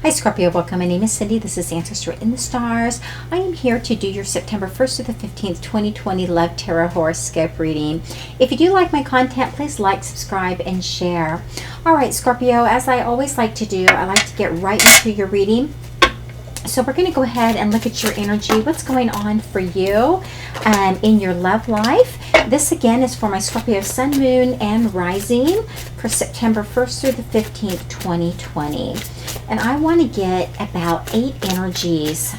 Hi Scorpio, welcome. My name is Cindy. This is Ancestor in the Stars. I am here to do your September 1st to the 15th, 2020 Love Tarot Horoscope reading. If you do like my content, please like, subscribe, and share. Alright Scorpio, as I always like to do, I like to get right into your reading. So we're going to go ahead and look at your energy, what's going on for you in your love life. This again is for my Scorpio Sun, Moon, and Rising for September 1st through the 15th, 2020. And I want to get about 8 energies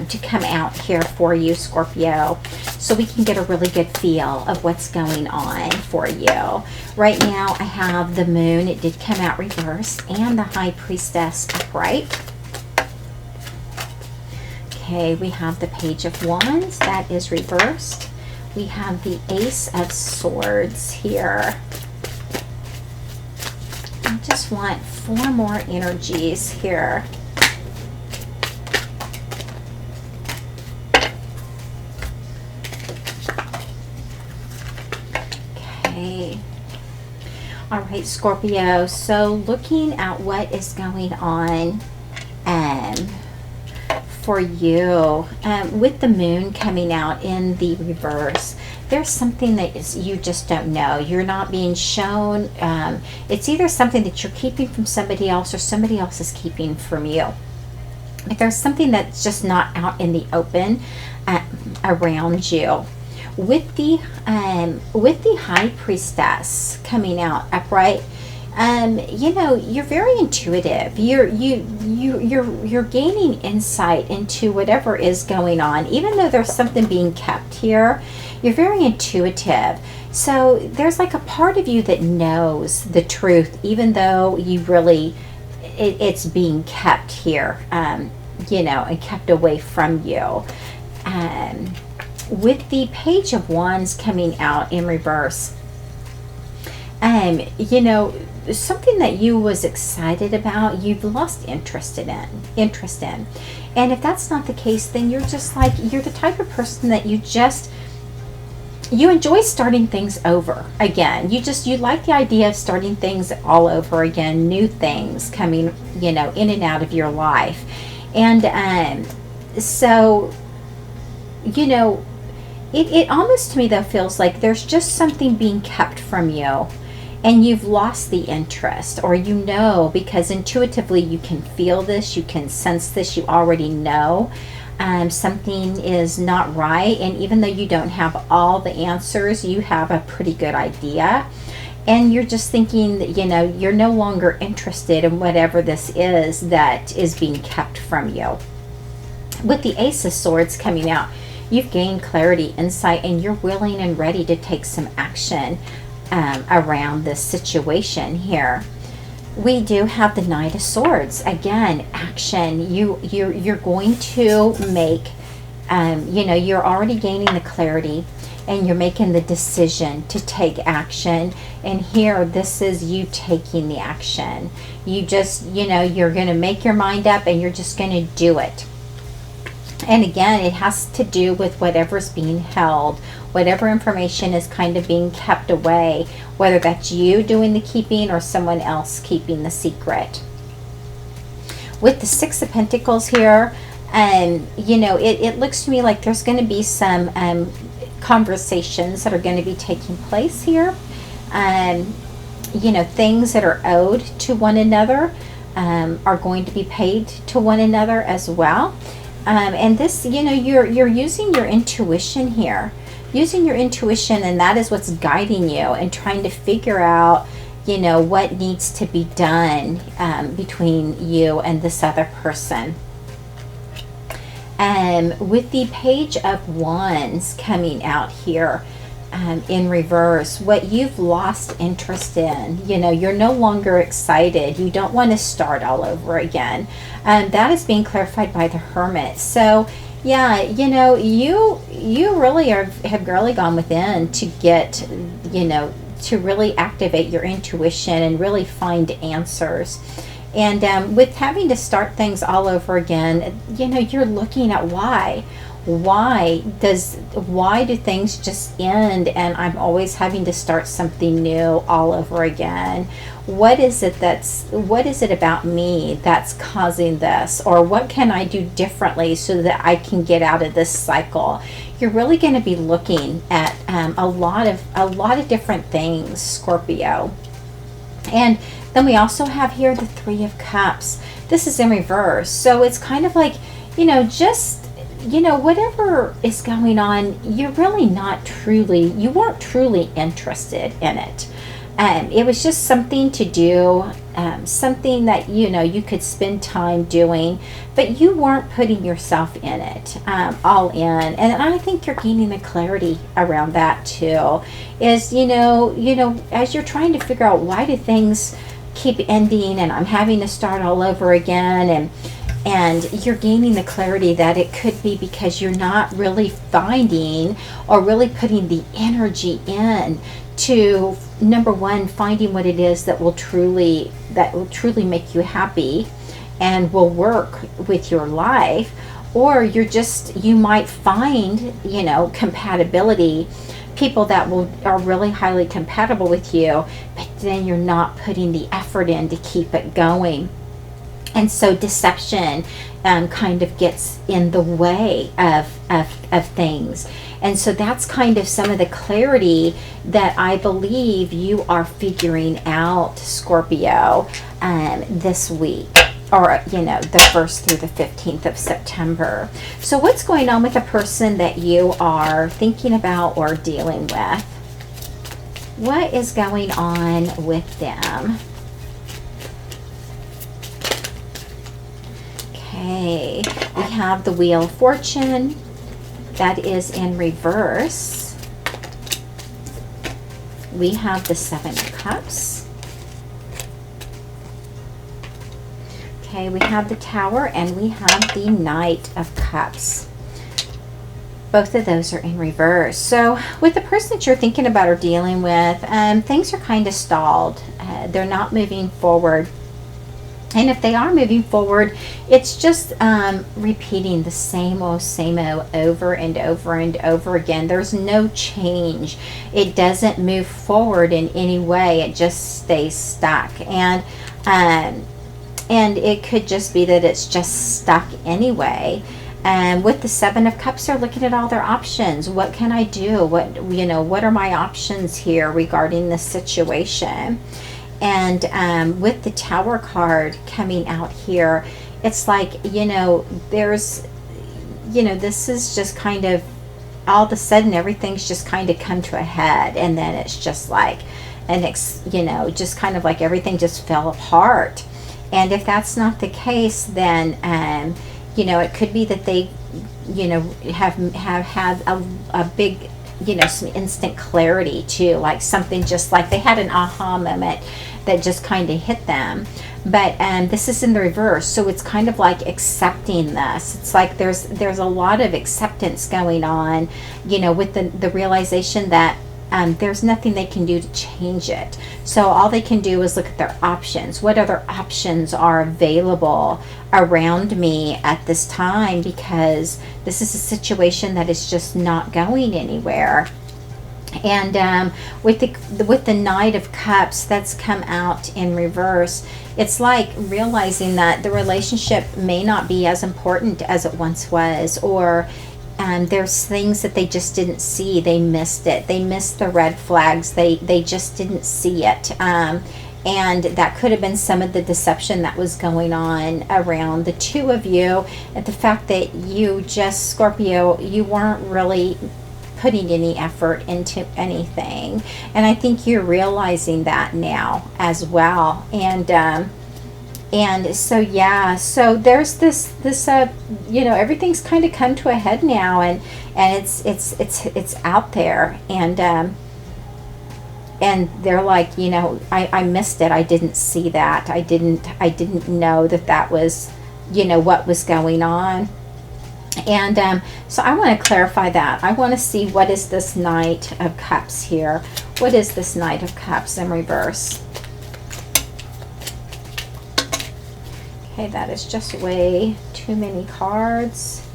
to come out here for you, Scorpio, so we can get a really good feel of what's going on for you. Right now I have the Moon, it did come out reversed, and the High Priestess upright. Okay, we have the Page of Wands, that is reversed. We have the Ace of Swords here. I just want 4 more energies here. Okay. All right, Scorpio. So looking at what is going on for you with the Moon coming out in the reverse, there's something that you just don't know. You're not being shown. It's either something that you're keeping from somebody else or somebody else is keeping from you. But there's something that's just not out in the open around you. With the High Priestess coming out upright, you know, you're very intuitive. You're gaining insight into whatever is going on, even though there's something being kept here. You're very intuitive. So there's like a part of you that knows the truth, even though you really, it's being kept here, you know, and kept away from you. With the Page of Wands coming out in reverse, you know, something that you was excited about, you've lost interest in. And if that's not the case, then you're just like, you're the type of person that you enjoy starting things over again. You like the idea of starting things all over again, new things coming, you know, in and out of your life. And so, you know, it almost to me though feels like there's just something being kept from you. And you've lost the interest, or you know, because intuitively you can feel this, you can sense this, you already know something is not right. And even though you don't have all the answers, you have a pretty good idea. And you're just thinking that, you know, you're no longer interested in whatever this is that is being kept from you. With the Ace of Swords coming out, you've gained clarity, insight, and you're willing and ready to take some action around this situation here. We do have the Knight of Swords. Again, action. You're going to make, you know, you're already gaining the clarity and you're making the decision to take action. And here, this is you taking the action. You just, you know, you're going to make your mind up and you're just going to do it. And again, it has to do with whatever's being held, whatever information is kind of being kept away, whether that's you doing the keeping or someone else keeping the secret. With the Six of Pentacles here, you know, it looks to me like there's going to be some conversations that are going to be taking place here. You know, things that are owed to one another are going to be paid to one another as well. And this, you know, you're using your intuition here. Using your intuition, and that is what's guiding you and trying to figure out, you know, what needs to be done between you and this other person. With the Page of Wands coming out here in reverse, what you've lost interest in, you know, you're no longer excited. You don't want to start all over again. That is being clarified by the Hermit. So yeah, you know, you really have really gone within to get, you know, to really activate your intuition and really find answers. And with having to start things all over again, you know, you're looking at why why do things just end and I'm always having to start something new all over again? What is it about me that's causing this? Or what can I do differently so that I can get out of this cycle? You're really going to be looking at a lot of different things, Scorpio. And then we also have here the Three of Cups. This is in reverse. So it's kind of like, whatever is going on, you weren't truly interested in it. It was just something to do, something that, you could spend time doing, but you weren't putting yourself in it, all in. And I think you're gaining the clarity around that too, is, as you're trying to figure out why do things keep ending and I'm having to start all over again, and you're gaining the clarity that it could be because you're not really finding or really putting the energy in to, number one, finding what it is that will truly make you happy and will work with your life. Or you might find, compatibility, people that are really highly compatible with you, but then you're not putting the effort in to keep it going. And so deception kind of gets in the way of things. And so that's kind of some of the clarity that I believe you are figuring out, Scorpio, this week. Or, the 1st through the 15th of September. So what's going on with the person that you are thinking about or dealing with? What is going on with them? Okay, we have the Wheel of Fortune. That is in reverse. We have the Seven of Cups. Okay, we have the Tower and we have the Knight of Cups. Both of those are in reverse. So with the person that you're thinking about or dealing with, things are kind of stalled. They're not moving forward. And if they are moving forward, it's just repeating the same old over and over and over again. There's no change. It doesn't move forward in any way. It just stays stuck. And it could just be that it's just stuck anyway. And with the Seven of Cups, they're looking at all their options. What can I do? What are my options here regarding this situation? And with the Tower card coming out here, it's like, this is just kind of, all of a sudden, everything's just kind of come to a head. And then it's just like, just kind of like everything just fell apart. And if that's not the case, then, it could be that they, have had a big, some instant clarity too, like something just like they had an aha moment that just kind of hit them. But this is in the reverse, so it's kind of like accepting this. It's like there's a lot of acceptance going on, with the realization that there's nothing they can do to change it. So all they can do is look at their options. What other options are available around me at this time? Because this is a situation that is just not going anywhere. And with the Knight of Cups that's come out in reverse, it's like realizing that the relationship may not be as important as it once was, or there's things that they just didn't see. They missed it. They missed the red flags. They just didn't see it. And that could have been some of the deception that was going on around the two of you. And the fact that you just, Scorpio, you weren't really putting any effort into anything. And I think you're realizing that now as well. And so, yeah, so there's this everything's kind of come to a head now, and it's out there, and they're like, I missed it. I didn't see that. I didn't know that was, what was going on. And so I want to clarify that. I want to see, what is this Knight of Cups here? What is this Knight of Cups in reverse? Okay, that is just way too many cards.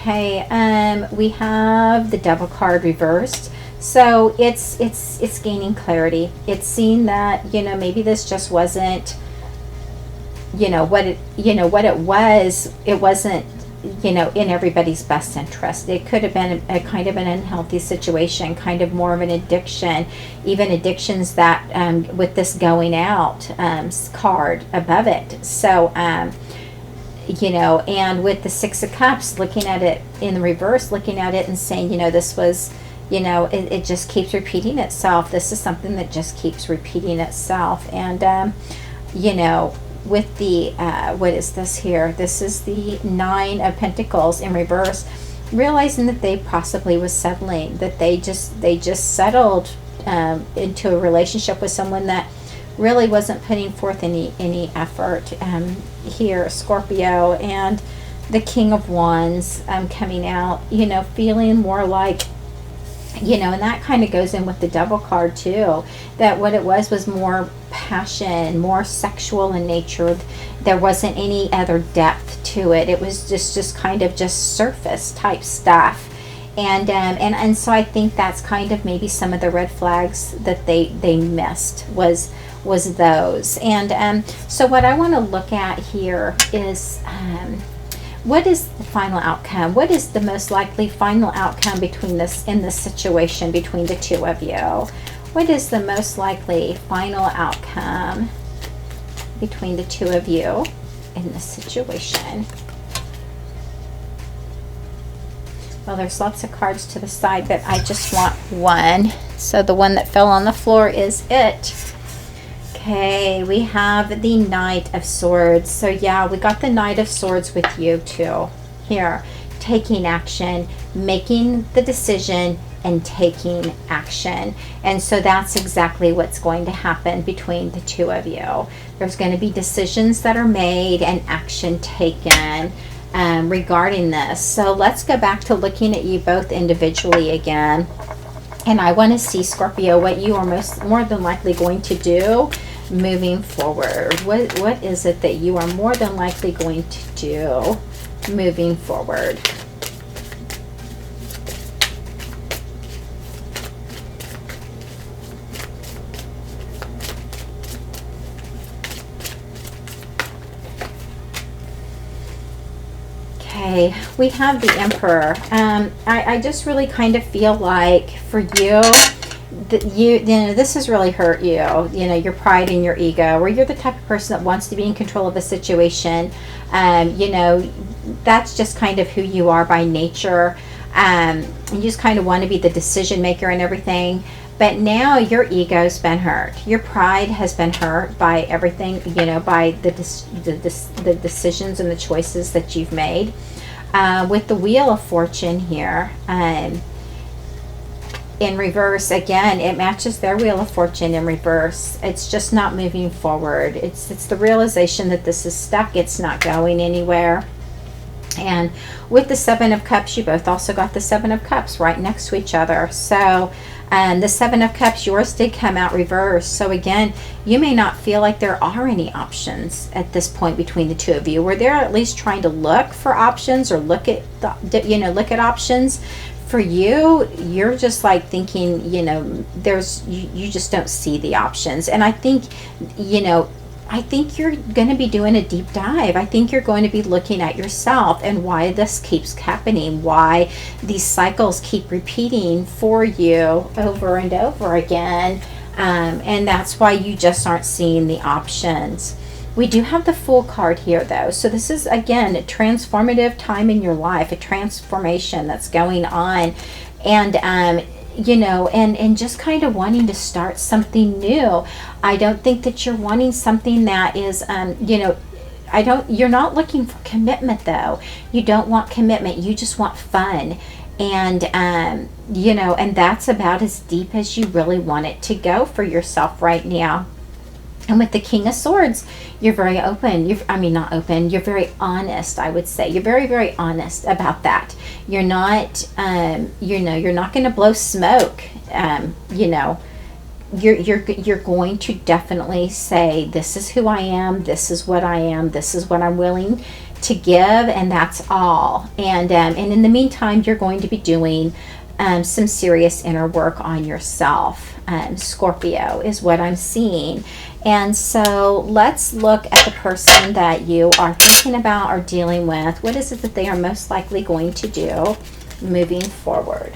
Okay, we have the Devil card reversed. So it's gaining clarity. It's seeing that, you know, maybe this just wasn't, you know, what it was. It wasn't, you know, in everybody's best interest. It could have been a kind of an unhealthy situation, kind of more of an addiction, even addictions that with this going out card above it. So you know, and with the Six of Cups, looking at it in the reverse, looking at it and saying, you know, this was, you know, it just keeps repeating itself. This is something that just keeps repeating itself. And you know, with the what is this here? This is the Nine of Pentacles in reverse, realizing that they possibly was settling, that they just settled into a relationship with someone that really wasn't putting forth any effort. Here, Scorpio, and the King of Wands coming out, you know, feeling more like, you know, and that kind of goes in with the Devil card too, that what it was more passion, more sexual in nature. There wasn't any other depth to it. It was just kind of just surface type stuff. And so I think that's kind of maybe some of the red flags that they missed was those. And so what I want to look at here is what is the final outcome? What is the most likely final outcome in this situation between the two of you? What is the most likely final outcome between the two of you in this situation? Well, there's lots of cards to the side, but I just want one. So the one that fell on the floor is it. Okay, we have the Knight of Swords. So yeah, we got the Knight of Swords with you too. Here, taking action, making the decision, and taking action. And so that's exactly what's going to happen between the two of you. There's going to be decisions that are made and action taken regarding this. So let's go back to looking at you both individually again. And I want to see, Scorpio, what you are more than likely going to do moving forward. What is it that you are more than likely going to do moving forward? Okay, we have the Emperor. I just really kind of feel like for you, that you know, this has really hurt you. You know, your pride and your ego, or you're the type of person that wants to be in control of a situation. You know, that's just kind of who you are by nature. You just kind of want to be the decision maker and everything. But now your ego's been hurt. Your pride has been hurt by everything, you know, by the decisions and the choices that you've made. With the Wheel of Fortune here, in reverse, again, it matches their Wheel of Fortune in reverse. It's just not moving forward. It's the realization that this is stuck. It's not going anywhere. And with the Seven of Cups, you both also got the Seven of Cups right next to each other. So the Seven of Cups, yours did come out reversed. So again, you may not feel like there are any options at this point between the two of you, where they're at least trying to look for options or look at options. For you, you're just like thinking, you know, you just don't see the options. And I think, you know, I think you're going to be doing a deep dive. I think you're going to be looking at yourself and why this keeps happening, why these cycles keep repeating for you over and over again. And that's why you just aren't seeing the options. We do have the Fool card here, though. So this is, again, a transformative time in your life, a transformation that's going on. And, you know, and just kind of wanting to start something new. I don't think that you're wanting something that is, you know, you're not looking for commitment, though. You don't want commitment. You just want fun. And, you know, and that's about as deep as you really want it to go for yourself right now. And with the King of Swords, you're very open. Not open. You're very honest, I would say. You're very, very honest about that. You're not, you know, you're not going to blow smoke. You know, you're going to definitely say, this is who I am. This is what I am. This is what I'm willing to give, and that's all. And in the meantime, you're going to be doing some serious inner work on yourself. Scorpio is what I'm seeing. And so let's look at the person that you are thinking about or dealing with. What is it that they are most likely going to do moving forward?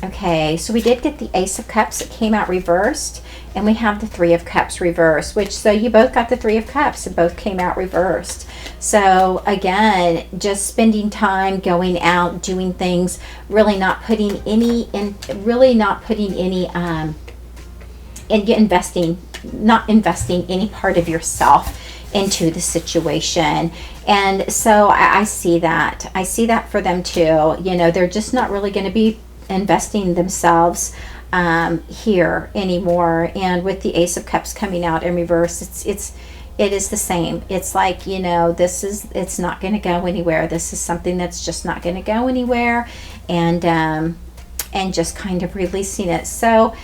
Okay, so we did get the Ace of Cups. It came out reversed, and we have the Three of Cups reversed, which, so you both got the Three of Cups and both came out reversed. So again, just spending time going out, doing things, really not putting any not investing any part of yourself into the situation. And so I see that. I see that for them too. You know, they're just not really going to be investing themselves here anymore. And with the Ace of Cups coming out in reverse, it is the same. It's like, you know, it's not going to go anywhere. This is something that's just not going to go anywhere, and just kind of releasing it. So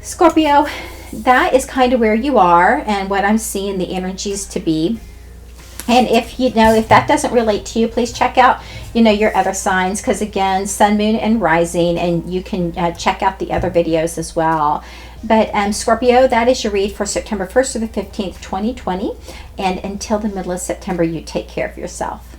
Scorpio, that is kind of where you are and what I'm seeing the energies to be. And if that doesn't relate to you, please check out, your other signs, because again, sun, moon, and rising, and you can check out the other videos as well. But Scorpio, that is your read for September 1st to the 15th, 2020. And until the middle of September, you take care of yourself.